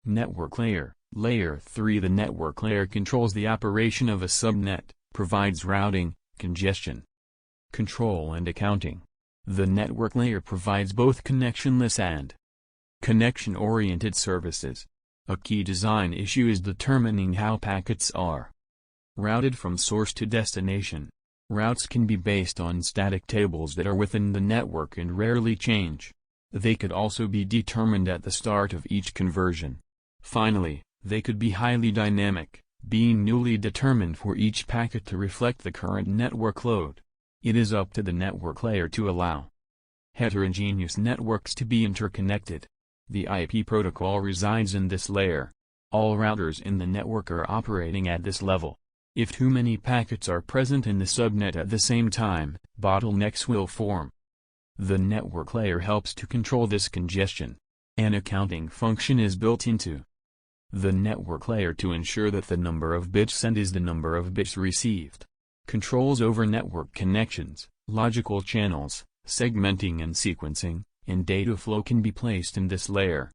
Network layer. Layer 3. The network layer controls the operation of a subnet, provides routing, congestion control and accounting. The network layer provides both connectionless and connection-oriented services. A key design issue is determining how packets are routed from source to destination. Routes can be based on static tables that are within the network and rarely change. They could also be determined at the start of each conversion. Finally, they could be highly dynamic, being newly determined for each packet to reflect the current network load. It is up to the network layer to allow heterogeneous networks to be interconnected. The IP protocol resides in this layer. All routers in the network are operating at this level. If too many packets are present in the subnet at the same time, bottlenecks will form. The network layer helps to control this congestion. An accounting function is built into the network layer to ensure that the number of bits sent is the number of bits received. Controls over network connections, logical channels, segmenting and sequencing, and data flow can be placed in this layer.